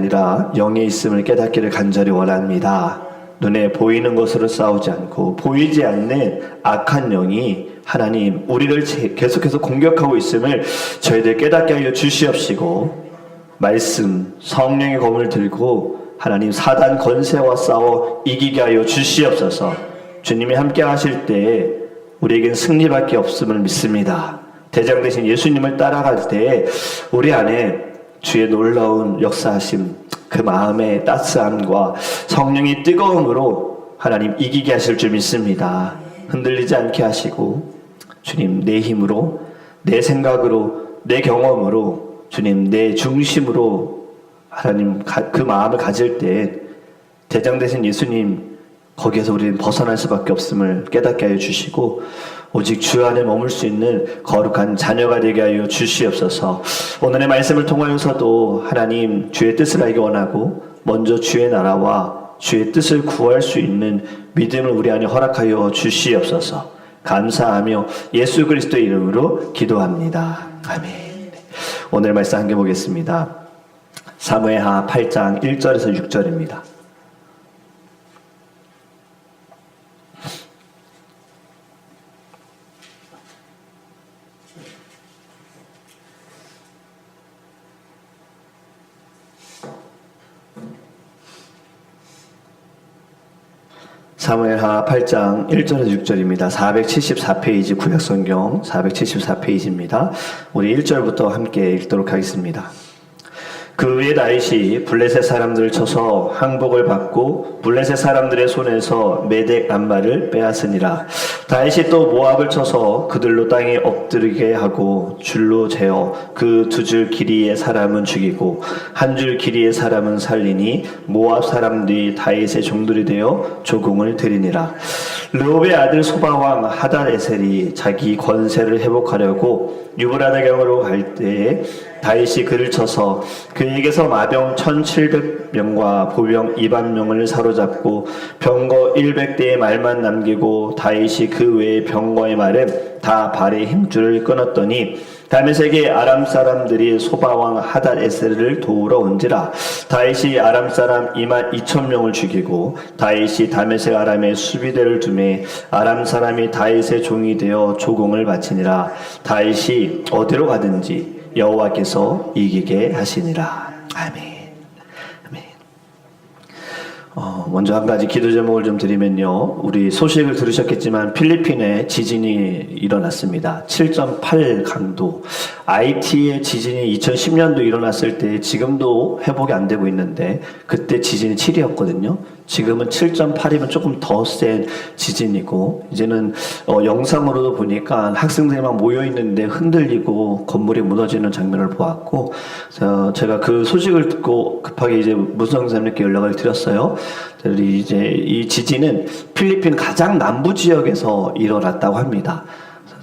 아니라 영에 있음을 깨닫기를 간절히 원합니다. 눈에 보이는 것으로 싸우지 않고 보이지 않는 악한 영이 하나님 우리를 계속해서 공격하고 있음을 저희들 깨닫게 하여 주시옵시고, 말씀 성령의 검을 들고 하나님 사단 권세와 싸워 이기게 하여 주시옵소서. 주님이 함께 하실 때에 우리에겐 승리밖에 없음을 믿습니다. 대장 되신 예수님을 따라갈 때에 우리 안에 주의 놀라운 역사하심, 그 마음의 따스함과 성령의 뜨거움으로 하나님 이기게 하실 줄 믿습니다. 흔들리지 않게 하시고 주님 내 힘으로, 내 생각으로, 내 경험으로, 주님 내 중심으로 하나님 그 마음을 가질 때 대장 되신 예수님 거기에서 우리는 벗어날 수밖에 없음을 깨닫게 하여 주시고, 오직 주 안에 머물 수 있는 거룩한 자녀가 되게 하여 주시옵소서. 오늘의 말씀을 통하여서도 하나님 주의 뜻을 알기 원하고 먼저 주의 나라와 주의 뜻을 구할 수 있는 믿음을 우리 안에 허락하여 주시옵소서. 감사하며 예수 그리스도의 이름으로 기도합니다. 아멘. 오늘 말씀 함께 보겠습니다. 사무엘하 8장 1절에서 6절입니다. 사무엘하 8장 1절에서 6절입니다. 474페이지 구약성경 474페이지입니다. 우리 1절부터 함께 읽도록 하겠습니다. 그 후에 다윗이 블레셋 사람들을 쳐서 항복을 받고 블레셋 사람들의 손에서 메덱 암말을 빼앗으니라. 다윗이 또 모압을 쳐서 그들로 땅에 엎드리게 하고 줄로 재어 그 두 줄 길이의 사람은 죽이고 한 줄 길이의 사람은 살리니 모압 사람들이 다윗의 종들이 되어 조공을 드리니라. 르홉의 아들 소바왕 하닷에셀이 자기 권세를 회복하려고 유브라데강으로 갈 때에 다윗이 그를 쳐서 그에게서 마병 1700명과 보병 20000명을 사로잡고 병거 100대의 말만 남기고 다윗이 그 외의 병거의 말은 다 발의 힘줄을 끊었더니 다메섹의 아람 사람들이 소바왕 하닷에셀을 도우러 온지라. 다윗이 아람 사람 22,000명을 죽이고 다윗이 다메섹 아람의 수비대를 두매 아람 사람이 다윗의 종이 되어 조공을 바치니라. 다윗이 어디로 가든지 여호와께서 이기게 하시니라. 아멘. 먼저 한 가지 기도 제목을 좀 드리면요, 우리 소식을 들으셨겠지만 필리핀에 지진이 일어났습니다. 7.8 강도. IT의 지진이 2010년도 일어났을 때 지금도 회복이 안 되고 있는데 그때 지진이 7이었거든요. 지금은 7.8이면 조금 더 센 지진이고, 이제는 영상으로도 보니까 학생들이 막 모여있는데 흔들리고 건물이 무너지는 장면을 보았고, 제가 그 소식을 듣고 급하게 이제 무성사님께 연락을 드렸어요. 이제 이 지진은 필리핀 가장 남부 지역에서 일어났다고 합니다.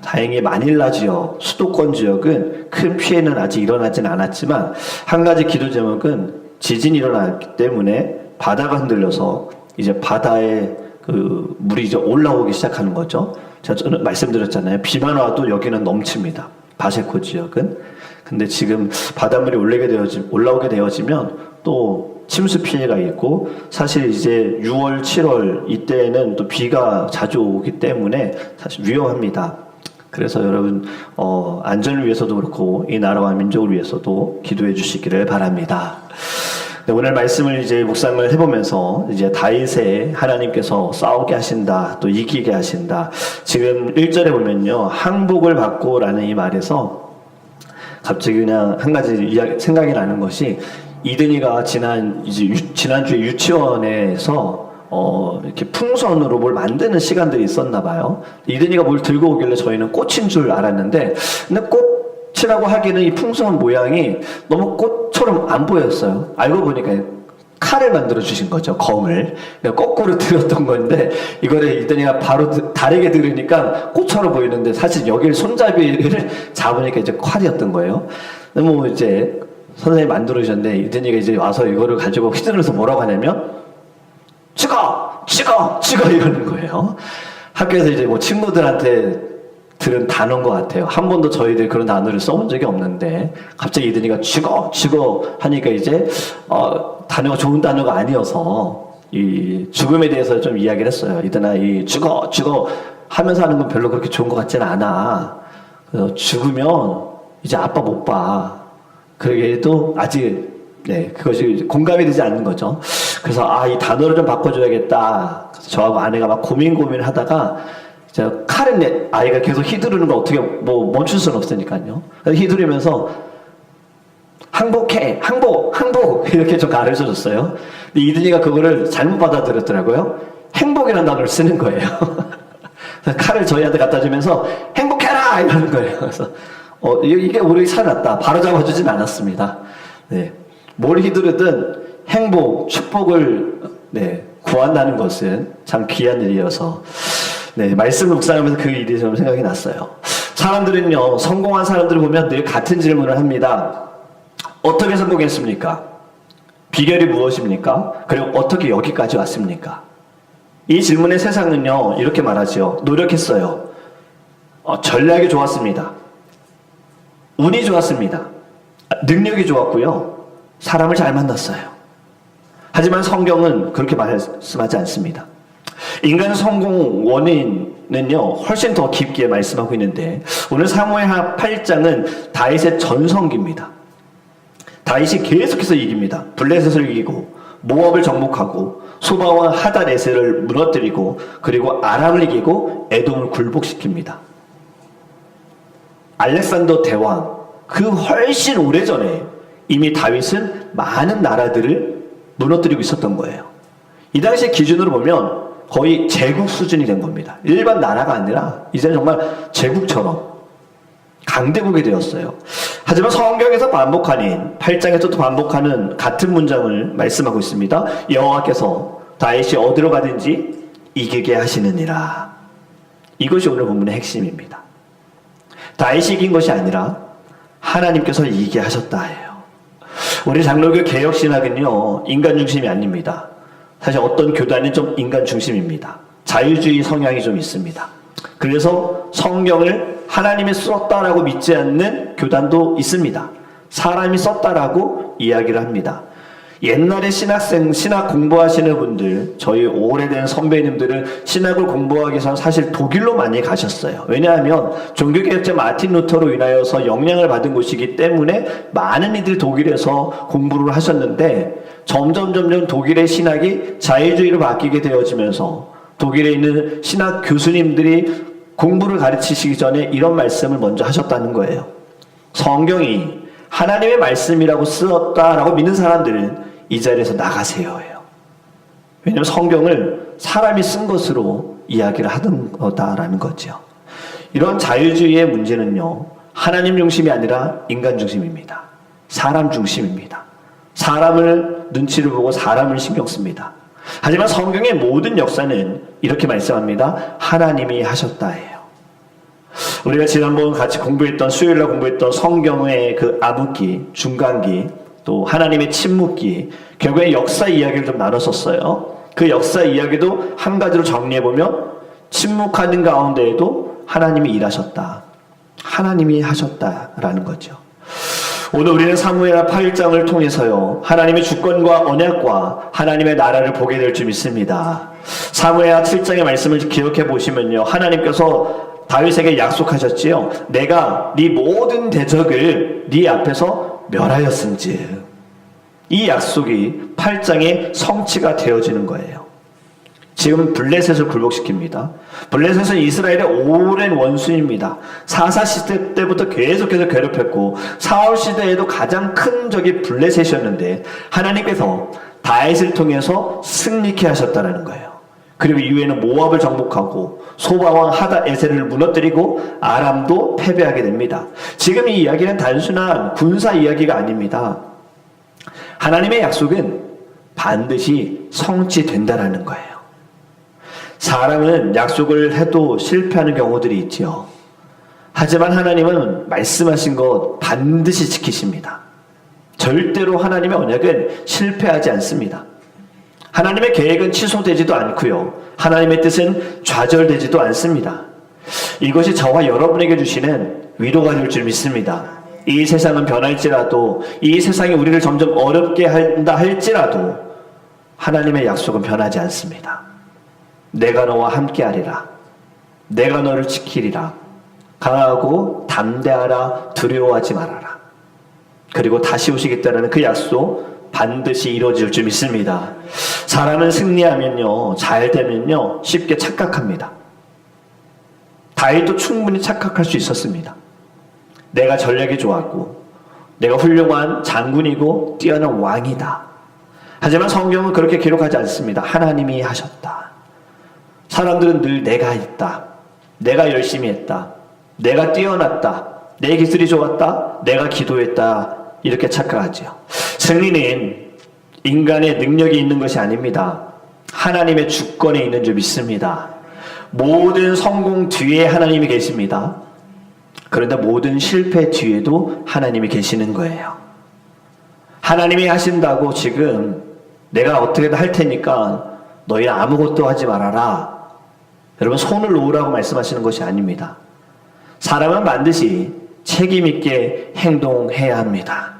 다행히 마닐라 지역, 수도권 지역은 큰 피해는 아직 일어나진 않았지만, 한 가지 기도 제목은 지진이 일어났기 때문에 바다가 흔들려서 이제 바다에 그 물이 이제 올라오기 시작하는 거죠. 저는 말씀드렸잖아요. 비만 와도 여기는 넘칩니다. 바세코 지역은. 근데 지금 바닷물이 올라오게 되어지면 또 침수 피해가 있고, 사실 이제 6월, 7월 이때는 또 비가 자주 오기 때문에 사실 위험합니다. 그래서 여러분 안전을 위해서도 그렇고 이 나라와 민족을 위해서도 기도해 주시기를 바랍니다. 네, 오늘 말씀을 이제 묵상을 해보면서 이제 다윗의 하나님께서 싸우게 하신다, 또 이기게 하신다. 지금 1절에 보면요, 항복을 받고라는 이 말에서 갑자기 그냥 한 가지 생각이 나는 것이, 이든이가 지난주에 유치원에서 이렇게 풍선으로 뭘 만드는 시간들이 있었나 봐요. 이든이가 뭘 들고 오길래 저희는 꽃인 줄 알았는데, 근데 꽃이라고 하기는 이 풍선 모양이 너무 꽃처럼 안 보였어요. 알고 보니까 칼을 만들어 주신 거죠, 검을. 거꾸로 들었던 건데, 이거를 이든이가 바로 다르게 들으니까 꽃처럼 보이는데, 사실 여기를 손잡이를 잡으니까 이제 칼이었던 거예요. 뭐 이제 선생님이 만들어 주셨는데, 이든이가 이제 와서 이거를 가지고 휘두르면서 뭐라고 하냐면, 찍어 이러는 거예요. 학교에서 이제 뭐 친구들한테 들은 단어인 것 같아요. 한 번도 저희들 그런 단어를 써본 적이 없는데 갑자기 이든이가 죽어 하니까 이제 단어가 좋은 단어가 아니어서 이 죽음에 대해서 좀 이야기를 했어요. 이든아, 이 죽어 하면서 하는 건 별로 그렇게 좋은 것 같지는 않아. 그래서 죽으면 이제 아빠 못 봐. 그러게도 아직 그것이 공감이 되지 않는 거죠. 그래서 이 단어를 좀 바꿔줘야겠다. 그래서 저하고 아내가 막 고민을 하다가 칼은 아이가 계속 휘두르는 거 어떻게 멈출 수는 없으니까요. 휘두르면서 항복해, 항복 이렇게 좀 가르쳐 줬어요. 근데 이든이가 그거를 잘못 받아들였더라고요. 행복이라는 단어를 쓰는 거예요. 칼을 저희한테 갖다 주면서 행복해라 이러는 거예요. 그래서 이게 우리 살았다. 바로 잡아주진 않았습니다. 네. 뭘 휘두르든 행복, 축복을 구한다는 것은 참 귀한 일이어서 말씀을 묵상하면서 그 일이 좀 생각이 났어요. 사람들은요, 성공한 사람들을 보면 늘 같은 질문을 합니다. 어떻게 성공했습니까? 비결이 무엇입니까? 그리고 어떻게 여기까지 왔습니까? 이 질문의 세상은요, 이렇게 말하죠. 노력했어요. 전략이 좋았습니다. 운이 좋았습니다. 능력이 좋았고요. 사람을 잘 만났어요. 하지만 성경은 그렇게 말씀하지 않습니다. 인간 성공 원인은요, 훨씬 더 깊게 말씀하고 있는데, 오늘 사무엘하 8장은 다윗의 전성기입니다. 다윗이 계속해서 이깁니다. 블레셋을 이기고, 모압을 정복하고, 소바와 하닷에셀을 무너뜨리고, 그리고 아람을 이기고, 에돔을 굴복시킵니다. 알렉산더 대왕, 그 훨씬 오래전에 이미 다윗은 많은 나라들을 무너뜨리고 있었던 거예요. 이 당시의 기준으로 보면 거의 제국 수준이 된 겁니다. 일반 나라가 아니라 이제는 정말 제국처럼 강대국이 되었어요. 하지만 성경에서 반복하는 8장에서 또 반복하는 같은 문장을 말씀하고 있습니다. 여호와께서 다윗이 어디로 가든지 이기게 하시느니라. 이것이 오늘 본문의 핵심입니다. 다윗이 이긴 것이 아니라 하나님께서 이기게 하셨다예요. 우리 장로교 개혁신학은요, 인간 중심이 아닙니다. 사실 어떤 교단은 좀 인간 중심입니다. 자유주의 성향이 좀 있습니다. 그래서 성경을 하나님이 썼다라고 믿지 않는 교단도 있습니다. 사람이 썼다라고 이야기를 합니다. 옛날에 신학 공부하시는 분들, 저희 오래된 선배님들은 신학을 공부하기 위해서는 사실 독일로 많이 가셨어요. 왜냐하면 종교개혁자 마틴 루터로 인하여서 영향을 받은 곳이기 때문에 많은 이들이 독일에서 공부를 하셨는데, 점점 독일의 신학이 자유주의로 바뀌게 되어지면서 독일에 있는 신학 교수님들이 공부를 가르치시기 전에 이런 말씀을 먼저 하셨다는 거예요. 성경이 하나님의 말씀이라고 쓰었다라고 믿는 사람들은 이 자리에서 나가세요예요. 왜냐하면 성경을 사람이 쓴 것으로 이야기를 하던 거다라는 거죠. 이런 자유주의의 문제는요, 하나님 중심이 아니라 인간 중심입니다. 사람 중심입니다. 사람을 눈치를 보고 사람을 신경 씁니다. 하지만 성경의 모든 역사는 이렇게 말씀합니다. 하나님이 하셨다예요. 우리가 지난번 같이 공부했던, 수요일날 공부했던 성경의 그 암흑기, 중간기, 또 하나님의 침묵기, 결국에 역사 이야기를 좀 나눴었어요. 그 역사 이야기도 한 가지로 정리해보면 침묵하는 가운데에도 하나님이 일하셨다. 하나님이 하셨다라는 거죠. 오늘 우리는 사무엘하 8장을 통해서요, 하나님의 주권과 언약과 하나님의 나라를 보게 될 줄 믿습니다. 사무엘하 7장의 말씀을 기억해 보시면요, 하나님께서 다윗에게 약속하셨지요. 내가 네 모든 대적을 네 앞에서 멸하였은즉. 이 약속이 8장의 성취가 되어지는 거예요. 지금 블레셋을 굴복시킵니다. 블레셋은 이스라엘의 오랜 원수입니다. 사사 시대 때부터 계속해서 괴롭혔고, 사울 시대에도 가장 큰 적이 블레셋이었는데 하나님께서 다윗을 통해서 승리케 하셨다는 거예요. 그리고 이후에는 모압을 정복하고 소바왕 하닷에셀을 무너뜨리고 아람도 패배하게 됩니다. 지금 이 이야기는 단순한 군사 이야기가 아닙니다. 하나님의 약속은 반드시 성취된다라는 거예요. 사람은 약속을 해도 실패하는 경우들이 있지요. 하지만 하나님은 말씀하신 것 반드시 지키십니다. 절대로 하나님의 언약은 실패하지 않습니다. 하나님의 계획은 취소되지도 않고요, 하나님의 뜻은 좌절되지도 않습니다. 이것이 저와 여러분에게 주시는 위로가 될 줄 믿습니다. 이 세상은 변할지라도, 이 세상이 우리를 점점 어렵게 한다 할지라도 하나님의 약속은 변하지 않습니다. 내가 너와 함께하리라. 내가 너를 지키리라. 강하고 담대하라. 두려워하지 말아라. 그리고 다시 오시겠다는 그 약속 반드시 이루어질 줄 믿습니다. 사람은 승리하면요, 잘 되면요, 쉽게 착각합니다. 다윗도 충분히 착각할 수 있었습니다. 내가 전략이 좋았고 내가 훌륭한 장군이고 뛰어난 왕이다. 하지만 성경은 그렇게 기록하지 않습니다. 하나님이 하셨다. 사람들은 늘 내가 했다. 내가 열심히 했다. 내가 뛰어났다. 내 기술이 좋았다. 내가 기도했다. 이렇게 착각하죠. 승리는 인간의 능력이 있는 것이 아닙니다. 하나님의 주권에 있는 줄 믿습니다. 모든 성공 뒤에 하나님이 계십니다. 그런데 모든 실패 뒤에도 하나님이 계시는 거예요. 하나님이 하신다고 지금 내가 어떻게든 할 테니까 너희 아무것도 하지 말아라. 여러분, 손을 놓으라고 말씀하시는 것이 아닙니다. 사람은 반드시 책임 있게 행동해야 합니다.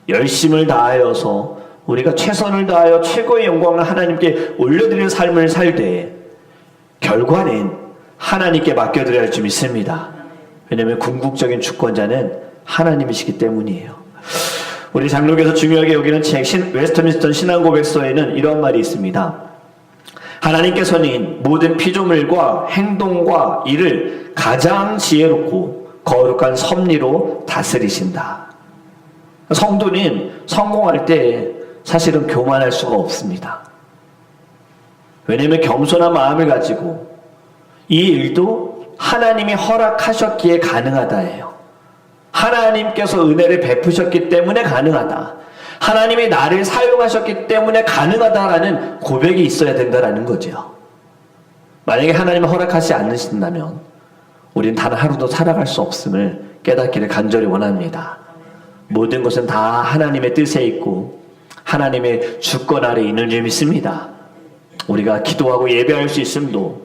열심을 다하여서 우리가 최선을 다하여 최고의 영광을 하나님께 올려드리는 삶을 살 때 결과는 하나님께 맡겨드려야 할 줄 믿습니다. 왜냐하면 궁극적인 주권자는 하나님이시기 때문이에요. 우리 장로교에서 중요하게 여기는 책 웨스트민스터 신앙고백서에는 이런 말이 있습니다. 하나님께서는 모든 피조물과 행동과 일을 가장 지혜롭고 거룩한 섭리로 다스리신다. 성도는 성공할 때 사실은 교만할 수가 없습니다. 왜냐하면 겸손한 마음을 가지고 이 일도 하나님이 허락하셨기에 가능하다예요. 하나님께서 은혜를 베푸셨기 때문에 가능하다. 하나님이 나를 사용하셨기 때문에 가능하다라는 고백이 있어야 된다라는 거죠. 만약에 하나님이 허락하지 않으신다면 우리는 단 하루도 살아갈 수 없음을 깨닫기를 간절히 원합니다. 모든 것은 다 하나님의 뜻에 있고 하나님의 주권 아래 있는 줄 믿습니다. 우리가 기도하고 예배할 수 있음도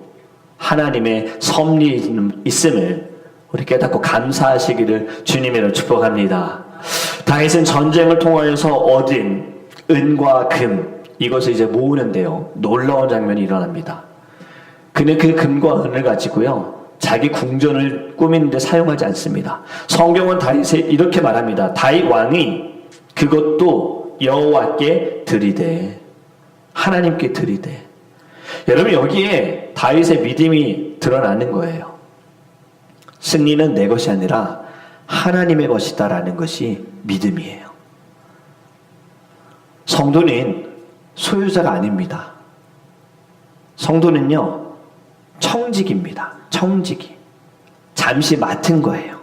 하나님의 섭리 있음을 우리 깨닫고 감사하시기를 주님으로 축복합니다. 다윗은 전쟁을 통하여서 얻은 은과 금, 이것을 이제 모으는데요, 놀라운 장면이 일어납니다. 그는 그 금과 은을 가지고요, 자기 궁전을 꾸미는데 사용하지 않습니다. 성경은 다윗에 이렇게 말합니다. 다윗 왕이 그것도 여호와께 드리되, 하나님께 드리되. 여러분, 여기에 다윗의 믿음이 드러나는 거예요. 승리는 내 것이 아니라 하나님의 것이다라는 것이 믿음이에요. 성도는 소유자가 아닙니다. 성도는요, 청직입니다. 청직이. 잠시 맡은 거예요.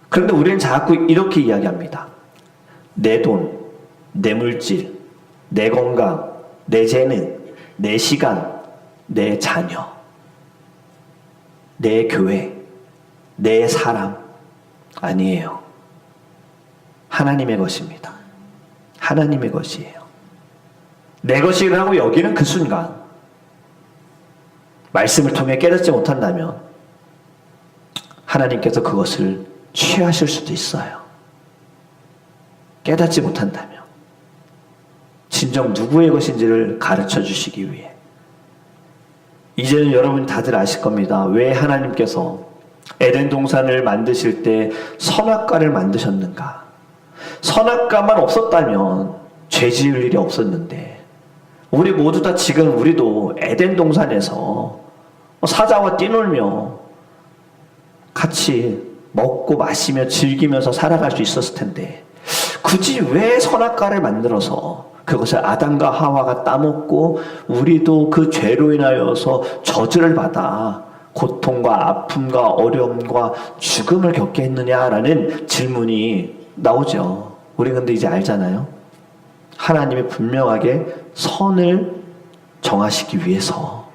그런데 우리는 자꾸 이렇게 이야기합니다. 내 돈, 내 물질, 내 건강, 내 재능, 내 시간, 내 자녀, 내 교회, 내 사람. 아니에요. 하나님의 것입니다. 하나님의 것이에요. 내 것이라고 여기는 그 순간 말씀을 통해 깨닫지 못한다면 하나님께서 그것을 취하실 수도 있어요. 깨닫지 못한다면 진정 누구의 것인지를 가르쳐 주시기 위해. 이제는 여러분 다들 아실 겁니다. 왜 하나님께서 에덴 동산을 만드실 때 선악과를 만드셨는가? 선악과만 없었다면 죄 지을 일이 없었는데, 우리 모두 다 지금 우리도 에덴 동산에서 사자와 뛰놀며 같이 먹고 마시며 즐기면서 살아갈 수 있었을 텐데, 굳이 왜 선악과를 만들어서 그것을 아담과 하와가 따먹고 우리도 그 죄로 인하여서 저주를 받아 고통과 아픔과 어려움과 죽음을 겪게 했느냐라는 질문이 나오죠. 우리 근데 이제 알잖아요. 하나님이 분명하게 선을 정하시기 위해서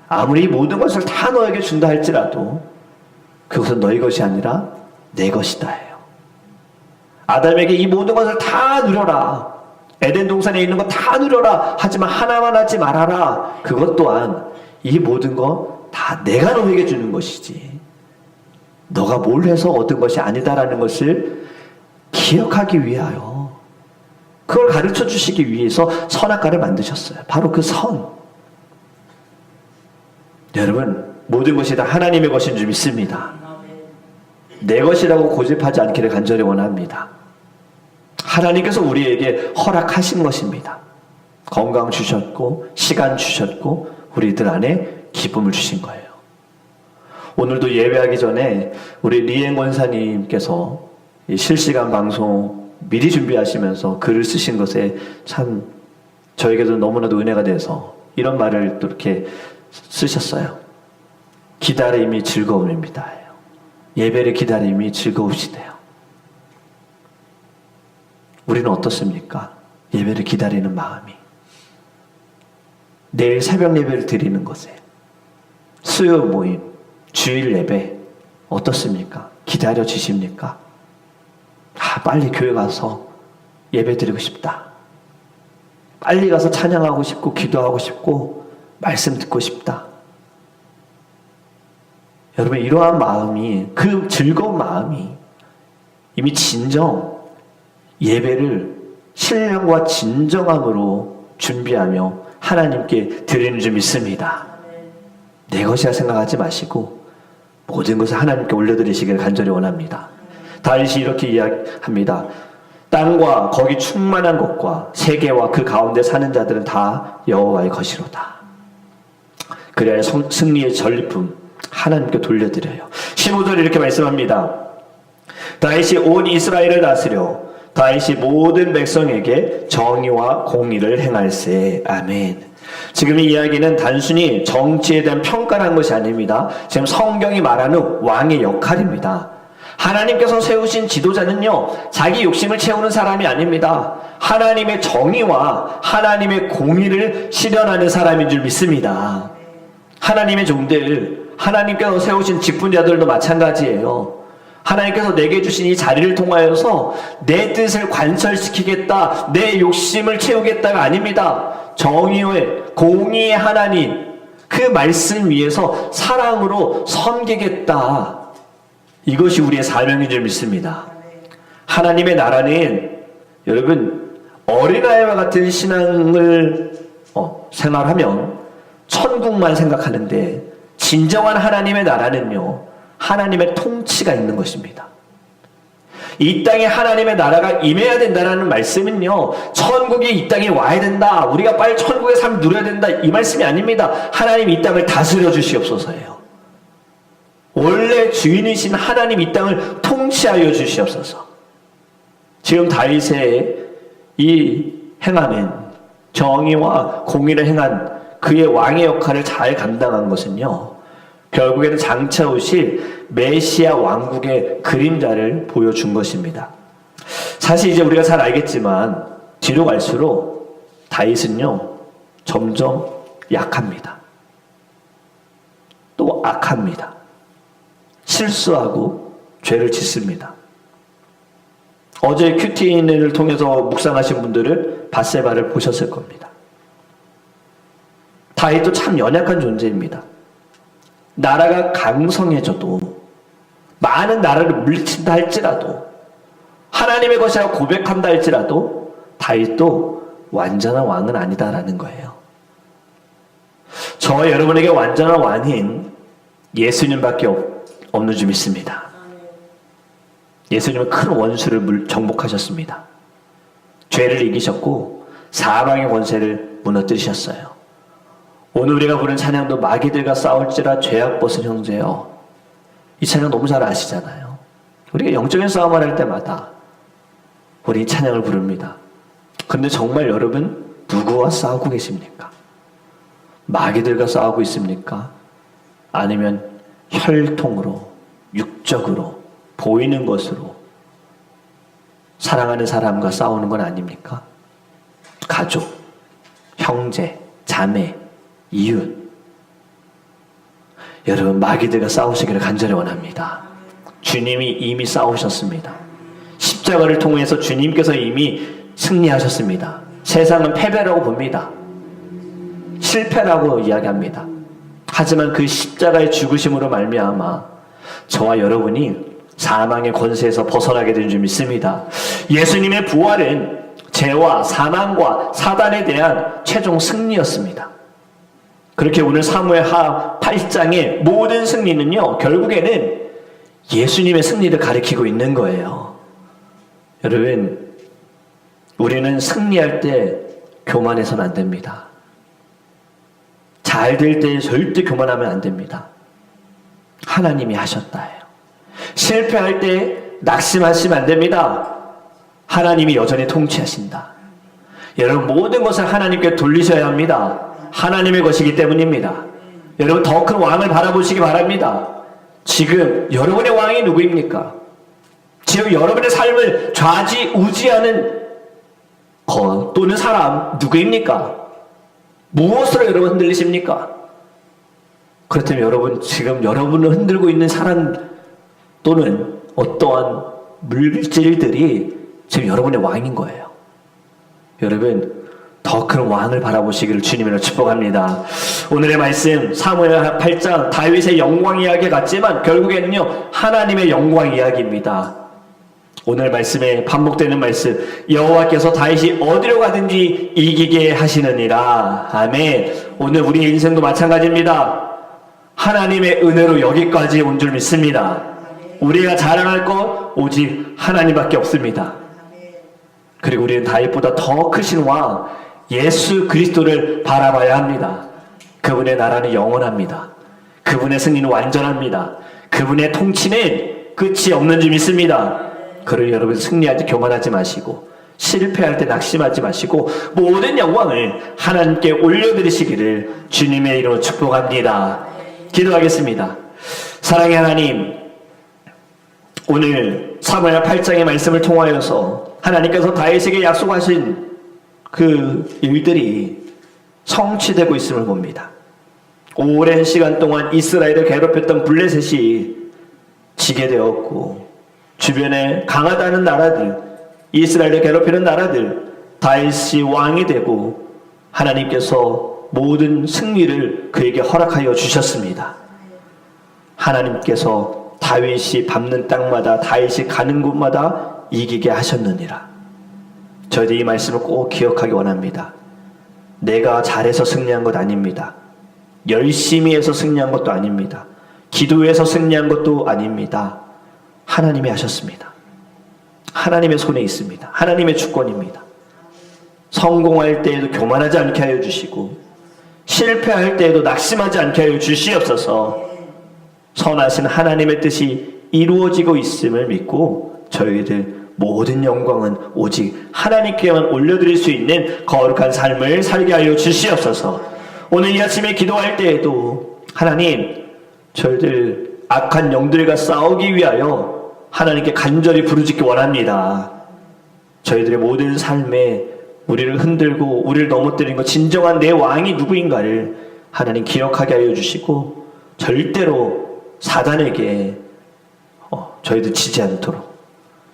아무리 모든 것을 다 너에게 준다 할지라도 그것은 너희 것이 아니라 내 것이다예요. 아담에게 이 모든 것을 다 누려라, 에덴 동산에 있는 거 다 누려라, 하지만 하나만 하지 말아라. 그것 또한 이 모든 거 다 내가 너에게 주는 것이지 너가 뭘 해서 얻은 것이 아니다라는 것을 기억하기 위하여 그걸 가르쳐 주시기 위해서 선악과를 만드셨어요. 바로 그 선. 여러분 모든 것이 다 하나님의 것인 줄 믿습니다. 내 것이라고 고집하지 않기를 간절히 원합니다. 하나님께서 우리에게 허락하신 것입니다. 건강 주셨고 시간 주셨고 우리들 안에 기쁨을 주신 거예요. 오늘도 예배하기 전에 우리 리행 권사님께서 실시간 방송 미리 준비하시면서 글을 쓰신 것에 참 저에게도 너무나도 은혜가 돼서 이런 말을 또 이렇게 쓰셨어요. 기다림이 즐거움입니다. 예배의 기다림이 즐거우시대요. 우리는 어떻습니까? 예배를 기다리는 마음이. 내일 새벽 예배를 드리는 것에 수요 모임, 주일 예배 어떻습니까? 기다려지십니까? 빨리 교회 가서 예배 드리고 싶다. 빨리 가서 찬양하고 싶고 기도하고 싶고 말씀 듣고 싶다. 여러분 이러한 마음이 그 즐거운 마음이 이미 진정 예배를 신령과 진정함으로 준비하며 하나님께 드리는 줄 믿습니다. 내 것이라 생각하지 마시고 모든 것을 하나님께 올려드리시기를 간절히 원합니다. 다윗이 이렇게 이야기합니다. 땅과 거기 충만한 것과 세계와 그 가운데 사는 자들은 다 여호와의 것이로다. 그래야 승리의 전리품 하나님께 돌려드려요. 15절에 이렇게 말씀합니다. 다윗이 온 이스라엘을 다스려 다윗이 모든 백성에게 정의와 공의를 행할세. 아멘. 지금 이 이야기는 단순히 정치에 대한 평가를 한 것이 아닙니다. 지금 성경이 말하는 왕의 역할입니다. 하나님께서 세우신 지도자는요, 자기 욕심을 채우는 사람이 아닙니다. 하나님의 정의와 하나님의 공의를 실현하는 사람인 줄 믿습니다. 하나님의 종들, 하나님께서 세우신 직분자들도 마찬가지예요. 하나님께서 내게 주신 이 자리를 통하여서 내 뜻을 관철시키겠다, 내 욕심을 채우겠다가 아닙니다. 정의의 공의의 하나님, 그 말씀 위에서 사랑으로 섬기겠다. 이것이 우리의 사명인 줄 믿습니다. 하나님의 나라는 여러분 어린아이와 같은 신앙을 생활하면 천국만 생각하는데 진정한 하나님의 나라는요, 하나님의 통치가 있는 것입니다. 이 땅에 하나님의 나라가 임해야 된다는 말씀은요, 천국이 이 땅에 와야 된다, 우리가 빨리 천국의 삶을 누려야 된다, 이 말씀이 아닙니다. 하나님 이 땅을 다스려 주시옵소서예요. 원래 주인이신 하나님 이 땅을 통치하여 주시옵소서. 지금 다윗의 이 행하는 정의와 공의를 행한 그의 왕의 역할을 잘 감당한 것은요, 결국에는 장차 오실 메시아 왕국의 그림자를 보여준 것입니다. 사실 이제 우리가 잘 알겠지만 뒤로 갈수록 다윗은요 점점 약합니다. 또 악합니다. 실수하고 죄를 짓습니다. 어제 큐티인을 통해서 묵상하신 분들은 밧세바를 보셨을 겁니다. 다윗도 참 연약한 존재입니다. 나라가 강성해져도, 많은 나라를 물리친다 할지라도, 하나님의 것이라고 고백한다 할지라도 다윗도 완전한 왕은 아니다라는 거예요. 저와 여러분에게 완전한 왕인 예수님밖에 없는 줄 믿습니다. 예수님은 큰 원수를 정복하셨습니다. 죄를 이기셨고 사망의 권세를 무너뜨리셨어요. 오늘 우리가 부른 찬양도 마귀들과 싸울지라 죄악 벗은 형제여, 이 찬양 너무 잘 아시잖아요. 우리가 영적인 싸움을 할 때마다 우리 이 찬양을 부릅니다. 그런데 정말 여러분 누구와 싸우고 계십니까? 마귀들과 싸우고 있습니까? 아니면 혈통으로, 육적으로, 보이는 것으로 사랑하는 사람과 싸우는 건 아닙니까? 가족, 형제, 자매, 이웃. 여러분 마귀들과 싸우시기를 간절히 원합니다. 주님이 이미 싸우셨습니다. 십자가를 통해서 주님께서 이미 승리하셨습니다. 세상은 패배라고 봅니다. 실패라고 이야기합니다. 하지만 그 십자가의 죽으심으로 말미암아 저와 여러분이 사망의 권세에서 벗어나게 된 줄 믿습니다. 예수님의 부활은 죄와 사망과 사단에 대한 최종 승리였습니다. 그렇게 오늘 사무엘하 8장의 모든 승리는요, 결국에는 예수님의 승리를 가리키고 있는 거예요. 여러분, 우리는 승리할 때 교만해서는 안 됩니다. 잘 될 때 절대 교만하면 안 됩니다. 하나님이 하셨다예요. 실패할 때 낙심하시면 안 됩니다. 하나님이 여전히 통치하신다. 여러분, 모든 것을 하나님께 돌리셔야 합니다. 하나님의 것이기 때문입니다. 여러분, 더 큰 왕을 바라보시기 바랍니다. 지금 여러분의 왕이 누구입니까? 지금 여러분의 삶을 좌지우지하는 것 또는 사람 누구입니까? 무엇으로 여러분 흔들리십니까? 그렇다면 여러분, 지금 여러분을 흔들고 있는 사람 또는 어떠한 물질들이 지금 여러분의 왕인 거예요. 여러분, 더 큰 왕을 바라보시기를 주님으로 축복합니다. 오늘의 말씀 사무엘 8장 다윗의 영광 이야기 같지만 결국에는요, 하나님의 영광 이야기입니다. 오늘 말씀에 반복되는 말씀, 여호와께서 다윗이 어디로 가든지 이기게 하시느니라. 아멘. 오늘 우리 인생도 마찬가지입니다. 하나님의 은혜로 여기까지 온 줄 믿습니다. 우리가 자랑할 것 오직 하나님밖에 없습니다. 그리고 우리는 다윗보다 더 크신 왕 예수 그리스도를 바라봐야 합니다. 그분의 나라는 영원합니다. 그분의 승리는 완전합니다. 그분의 통치는 끝이 없는 줄 믿습니다. 그러니 여러분, 승리할 때 교만하지 마시고 실패할 때 낙심하지 마시고 모든 영광을 하나님께 올려드리시기를 주님의 이름으로 축복합니다. 기도하겠습니다. 사랑의 하나님, 오늘 사무엘 8장의 말씀을 통하여서 하나님께서 다윗에게 약속하신 그 일들이 성취되고 있음을 봅니다. 오랜 시간 동안 이스라엘을 괴롭혔던 블레셋이 지게 되었고, 주변에 강하다는 나라들, 이스라엘을 괴롭히는 나라들, 다윗이 왕이 되고 하나님께서 모든 승리를 그에게 허락하여 주셨습니다. 하나님께서 다윗이 밟는 땅마다, 다윗이 가는 곳마다 이기게 하셨느니라. 저희들 이 말씀을 꼭 기억하기 원합니다. 내가 잘해서 승리한 것 아닙니다. 열심히 해서 승리한 것도 아닙니다. 기도해서 승리한 것도 아닙니다. 하나님이 하셨습니다. 하나님의 손에 있습니다. 하나님의 주권입니다. 성공할 때에도 교만하지 않게 하여 주시고 실패할 때에도 낙심하지 않게 하여 주시옵소서. 선하신 하나님의 뜻이 이루어지고 있음을 믿고 저희들 모든 영광은 오직 하나님께만 올려드릴 수 있는 거룩한 삶을 살게 하여 주시옵소서. 오늘 이 아침에 기도할 때에도 하나님, 저희들 악한 영들과 싸우기 위하여 하나님께 간절히 부르짖기 원합니다. 저희들의 모든 삶에 우리를 흔들고 우리를 넘어뜨린 것, 진정한 내 왕이 누구인가를 하나님 기억하게 하여 주시고 절대로 사단에게 저희들 지지 않도록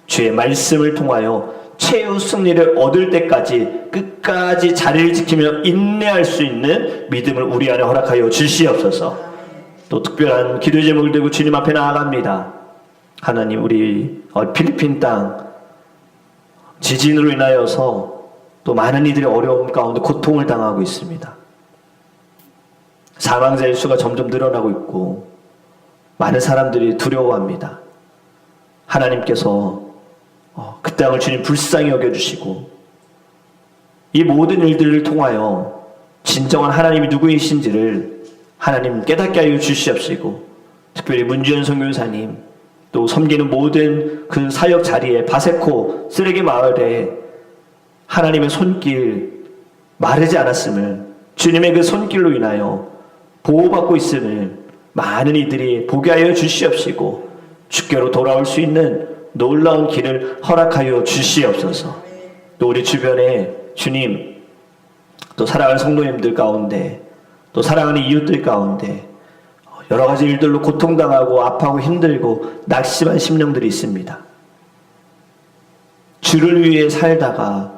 주의 말씀을 통하여 최후 승리를 얻을 때까지 끝까지 자리를 지키며 인내할 수 있는 믿음을 우리 안에 허락하여 주시옵소서. 또 특별한 기도 제목을 들고 주님 앞에 나아갑니다. 하나님, 우리 필리핀 땅 지진으로 인하여서 또 많은 이들이 어려움 가운데 고통을 당하고 있습니다. 사망자의 수가 점점 늘어나고 있고 많은 사람들이 두려워합니다. 하나님께서 그 땅을 주님 불쌍히 여겨주시고 이 모든 일들을 통하여 진정한 하나님이 누구이신지를 하나님 깨닫게 하여 주시옵시고, 특별히 문주현 선교사님 또 섬기는 모든 그 사역 자리에 바세코 쓰레기 마을에 하나님의 손길 마르지 않았음을, 주님의 그 손길로 인하여 보호받고 있음을 많은 이들이 보게 하여 주시옵시고 주께로 돌아올 수 있는 놀라운 길을 허락하여 주시옵소서. 또 우리 주변에 주님, 또 사랑하는 성도님들 가운데, 또 사랑하는 이웃들 가운데 여러 가지 일들로 고통당하고 아파하고 힘들고 낙심한 심령들이 있습니다. 주를 위해 살다가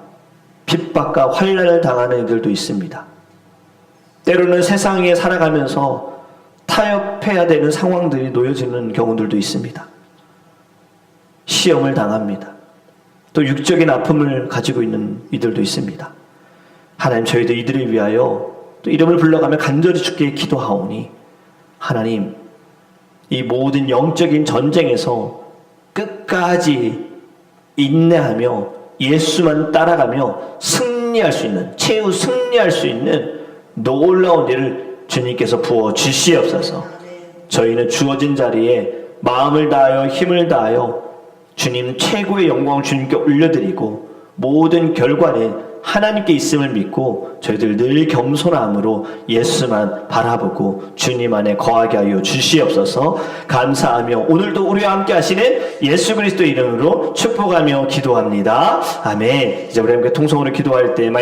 핍박과 환난을 당하는 이들도 있습니다. 때로는 세상에 살아가면서 타협해야 되는 상황들이 놓여지는 경우들도 있습니다. 시험을 당합니다. 또 육적인 아픔을 가지고 있는 이들도 있습니다. 하나님, 저희들 이들을 위하여 또 이름을 불러가며 간절히 주께 기도하오니 하나님, 이 모든 영적인 전쟁에서 끝까지 인내하며 예수만 따라가며 승리할 수 있는, 최후 승리할 수 있는 놀라운 일을 주님께서 부어 주시옵소서. 저희는 주어진 자리에 마음을 다하여 힘을 다하여 주님 최고의 영광을 주님께 올려드리고 모든 결과는 하나님께 있음을 믿고 저희들 늘 겸손함으로 예수만 바라보고 주님 안에 거하게 하여 주시옵소서. 감사하며 오늘도 우리와 함께 하시는 예수 그리스도 이름으로 축복하며 기도합니다. 아멘. 이제 우리 함께 통성으로 기도할 때 말씀